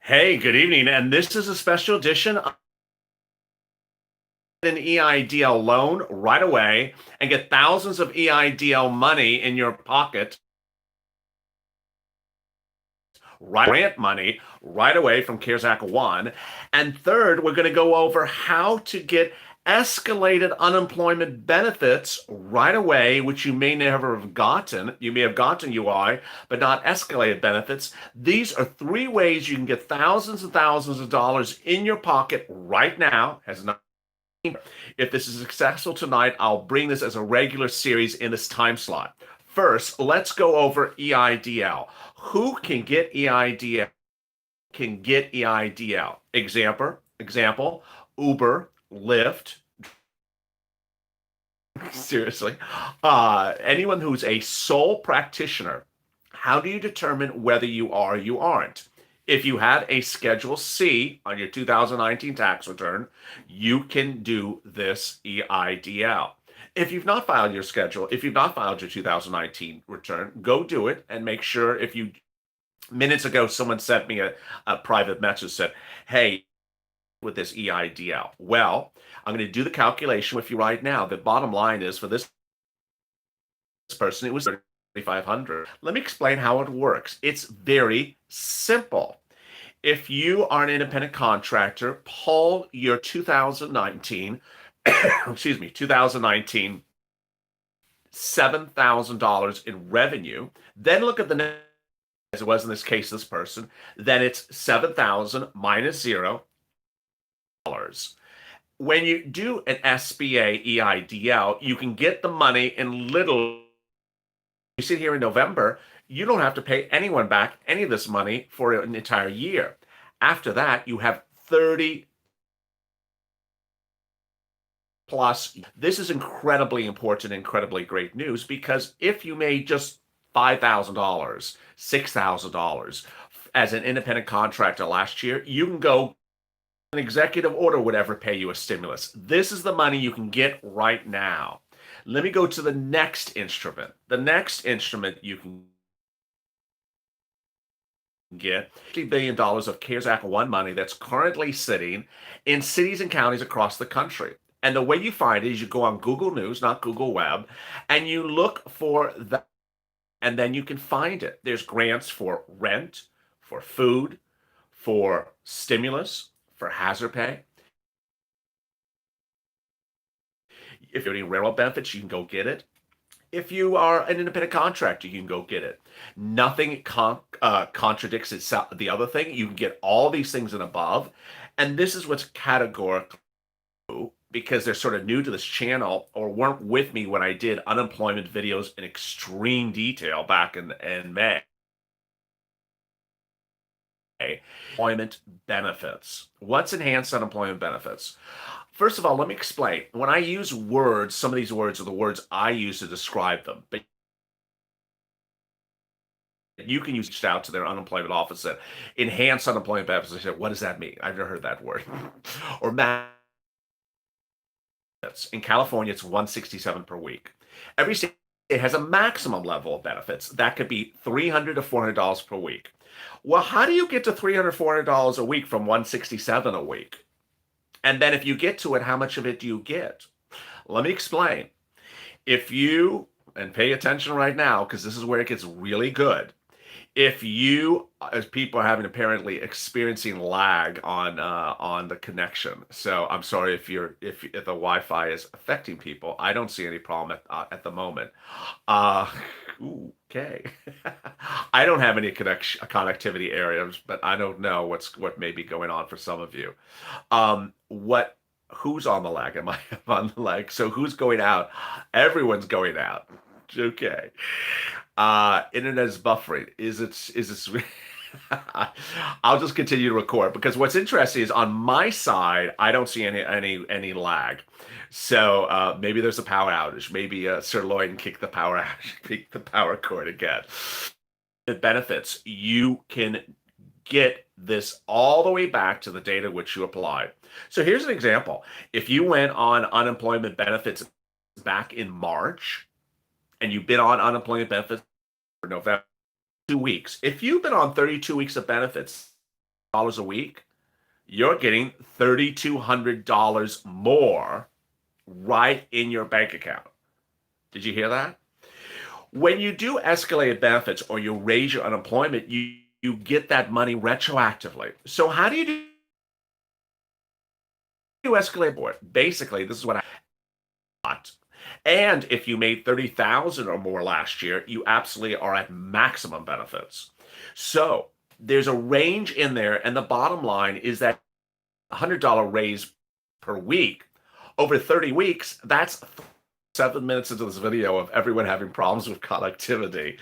Hey, good evening. And this is a special edition of an EIDL loan right away and get thousands of EIDL money in your pocket, right, grant money right away from CARES Act 1. And third, we're going to go over how to get escalated unemployment benefits right away, which you may never have gotten. You may have gotten UI, but not escalated benefits. These are three ways you can get thousands and thousands of dollars in your pocket right now. Has not If this is successful tonight, I'll bring this as a regular series in this time slot. First, let's go over EIDL. Who can get EIDL? Can get EIDL. Example, Uber, Lyft. Seriously. Anyone who's a sole practitioner. How do you determine whether you are or you aren't? If you have a Schedule C on your 2019 tax return, you can do this EIDL. If you've not filed your schedule, if you've not filed your 2019 return, go do it and make sure. If you Minutes ago, someone sent me a private message, said, hey, with this EIDL. Well, I'm going to do the calculation with you right now. The bottom line is, for this person, it was 3,500. Let me explain how it works. It's very simple. If you are an independent contractor, pull your 2019, excuse me, 2019 $7,000 in revenue, then look at the net, as it was in this case, this person, then it's 7,000 minus $0. When you do an SBA EIDL, you can get the money in little. You sit here in November, you don't have to pay anyone back any of this money for an entire year. After that, you have 30 plus. This is incredibly important, incredibly great news, because if you made just $5,000, $6,000 as an independent contractor last year, you can go, an executive order would ever pay you a stimulus. This is the money you can get right now. Let me go to the next instrument. The next instrument you can get $50 billion of CARES Act 1 money that's currently sitting in cities and counties across the country. And the way you find it is you go on Google News, not Google Web, and you look for that, and then you can find it. There's grants for rent, for food, for stimulus, for hazard pay. If you're getting railroad benefits, you can go get it. If you are an independent contractor, you can go get it. Nothing contradicts itself. The other thing, you can get all these things and above. And this is what's categorical, because they're sort of new to this channel or weren't with me when I did unemployment videos in extreme detail back in May. Employment benefits. What's enhanced unemployment benefits? First of all, let me explain. When I use words, some of these words are the words I use to describe them. But you can use out to their unemployment office and enhance unemployment benefits. I said, what does that mean? I've never heard that word. Or in California, it's 167 per week. Every state has a maximum level of benefits. That could be $300 to $400 per week. Well, how do you get to $300, $400 a week from 167 a week? And then if you get to it, how much of it do you get? Let me explain. If you, and pay attention right now, because this is where it gets really good. If you, as people are having apparently experiencing lag on the connection, so I'm sorry if the Wi-Fi is affecting people. I don't see any problem at the moment. Uh, okay. I don't have any connectivity areas, but I don't know what may be going on for some of you. What Who's on the lag? Am I on the lag? So who's going out? Everyone's going out. Okay. Internet is buffering. Is it? I'll just continue to record, because what's interesting is on my side, I don't see any lag. So maybe there's a power outage. Maybe Sir Lloyd kicked the power cord again. The benefits, you can get this all the way back to the date at which you applied. So here's an example. If you went on unemployment benefits back in March and you've been on unemployment benefits for November, 2 weeks. If you've been on 32 weeks of benefits a week, you're getting $3,200 more right in your bank account. Did you hear that? When you do escalated benefits or you raise your unemployment, you get that money retroactively. So how do you do escalate board? Basically, this is what I got. And if you made 30,000 or more last year, you absolutely are at maximum benefits. So there's a range in there, and the bottom line is that $100 raise per week over 30 weeks, that's 7 minutes into this video of everyone having problems with connectivity.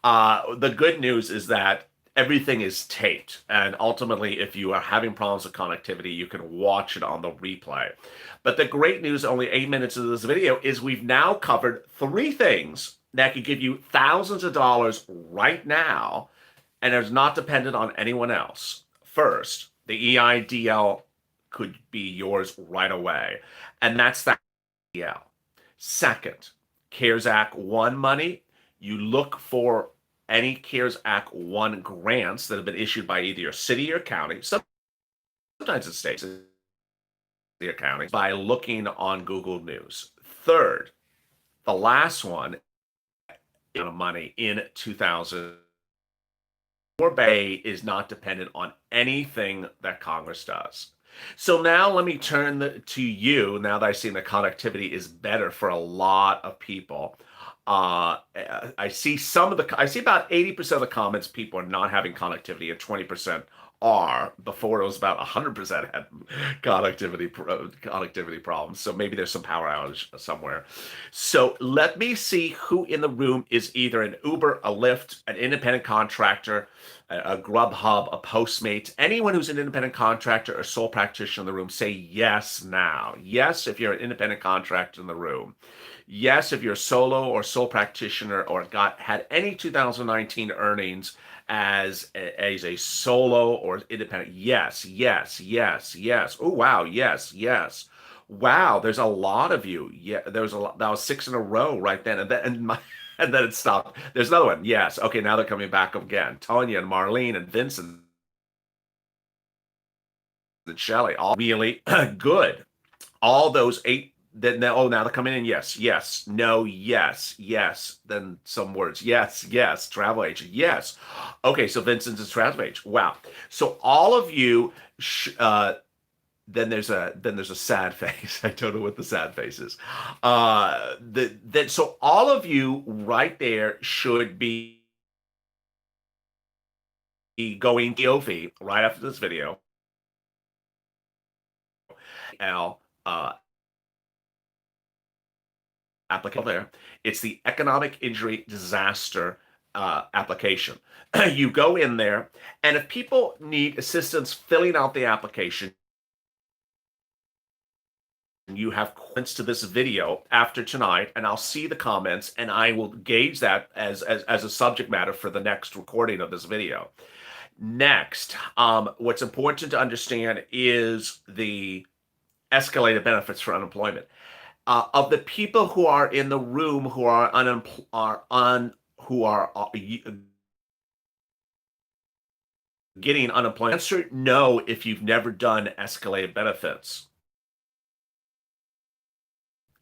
The good news is that everything is taped, and ultimately, if you are having problems with connectivity, you can watch it on the replay. But the great news, only 8 minutes into this video, is we've now covered 3 things that could give you thousands of dollars right now, and is not dependent on anyone else. First, the EIDL could be yours right away, and that's the EIDL. Second, CARES Act 1 money. You look for any CARES Act 1 grants that have been issued by either your city or county. Sometimes it's states or county by looking on Google News. Third, the last one, money in 2000. Your pay is not dependent on anything that Congress does. So now let me turn to you. Now that I see the connectivity is better for a lot of people. I see I see about 80% of the comments people are not having connectivity and 20% are. Before it was about 100% had connectivity problems. So maybe there's some power outage somewhere. So let me see who in the room is either an Uber, a Lyft, an independent contractor, a Grubhub, a Postmates. Anyone who's an independent contractor or sole practitioner in the room, say yes now. Yes, if you're an independent contractor in the room. Yes, if you're a solo or sole practitioner or had any 2019 earnings as a solo or independent. Yes, yes, yes, yes. Oh, wow. Yes, yes. Wow, there's a lot of you. Yeah, there was a lot. That was 6 in a row right then. And then it stopped. There's another one. Yes. Okay, now they're coming back again. Tanya and Marlene and Vincent and Shelley, all really good. All those 8. Then now they're coming in. Yes, yes, no, yes, yes. Then some words. Yes, yes. Travel agent. Yes. Okay, so Vincent's a travel agent. Wow. So all of you. Then there's a sad face. I don't know what the sad face is. So all of you right there should be going DOV right after this video. Applicable there. It's the economic injury disaster application. You go in there, and if people need assistance filling out the application, you have comments to this video after tonight, and I'll see the comments, and I will gauge that as a subject matter for the next recording of this video. Next, what's important to understand is the escalated benefits for unemployment. Of the people who are in the room who are getting unemployment, answer no if you've never done escalated benefits.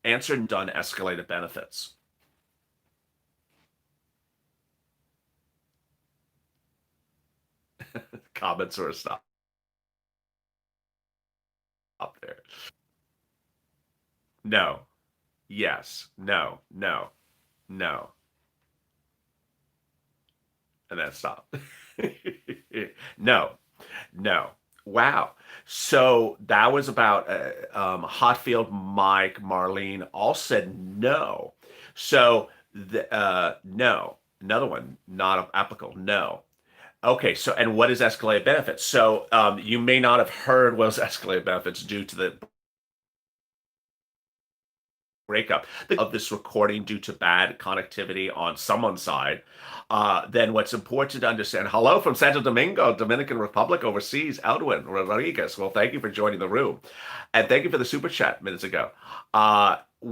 Answer done escalated benefits. Comments or stop up there. No. Yes. No. No. No. And then stop. No. No. Wow. So that was about Hotfield, Mike, Marlene all said no. So no. Another one, not applicable. No. Okay, so and what is escalated benefits? So you may not have heard what is escalated benefits due to the breakup of this recording due to bad connectivity on someone's side. Then what's important to understand, hello from Santo Domingo, Dominican Republic overseas, Edwin Rodriguez. Well, thank you for joining the room. And thank you for the super chat minutes ago.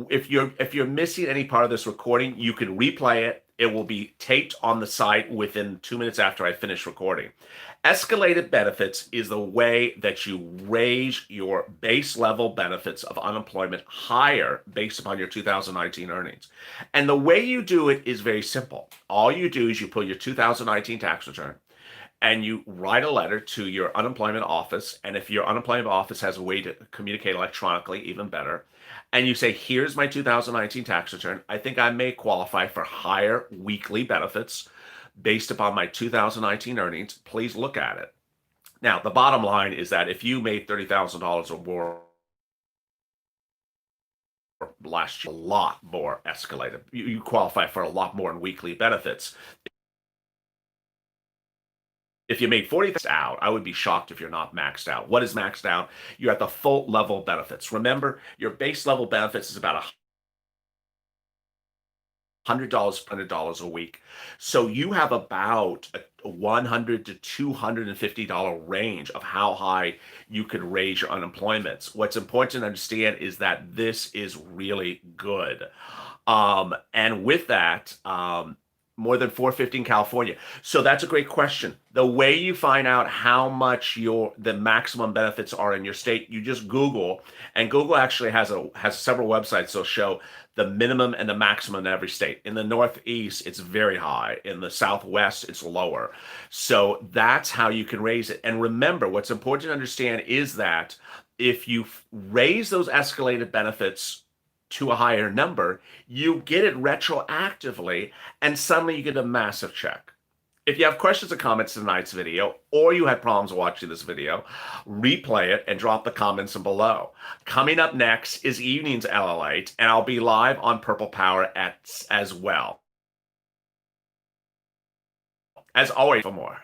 If you're missing any part of this recording, you can replay it. It will be taped on the site within 2 minutes after I finish recording. Escalated benefits is the way that you raise your base level benefits of unemployment higher based upon your 2019 earnings. And the way you do it is very simple. All you do is you pull your 2019 tax return and you write a letter to your unemployment office. And if your unemployment office has a way to communicate electronically, even better. And you say, here's my 2019 tax return. I think I may qualify for higher weekly benefits based upon my 2019 earnings. Please look at it. Now, the bottom line is that if you made $30,000 or more last year, a lot more escalated. You qualify for a lot more in weekly benefits. If you made 40,000 out, I would be shocked if you're not maxed out. What is maxed out? You're at the full level benefits. Remember, your base level benefits is about $100 a week. So you have about a $100 to $250 range of how high you could raise your unemployments. What's important to understand is that this is really good. And with that, more than 450 in California. So that's a great question. The way you find out how much the maximum benefits are in your state, you just Google, and Google actually has several websites that'll show the minimum and the maximum in every state. In the Northeast, it's very high. In the Southwest, it's lower. So that's how you can raise it. And remember, what's important to understand is that if you raise those escalated benefits to a higher number, you get it retroactively, and suddenly you get a massive check. If you have questions or comments to tonight's video, or you had problems watching this video, replay it and drop the comments below. Coming up next is evening's LALATE, and I'll be live on Purple Power as well. As always, for more.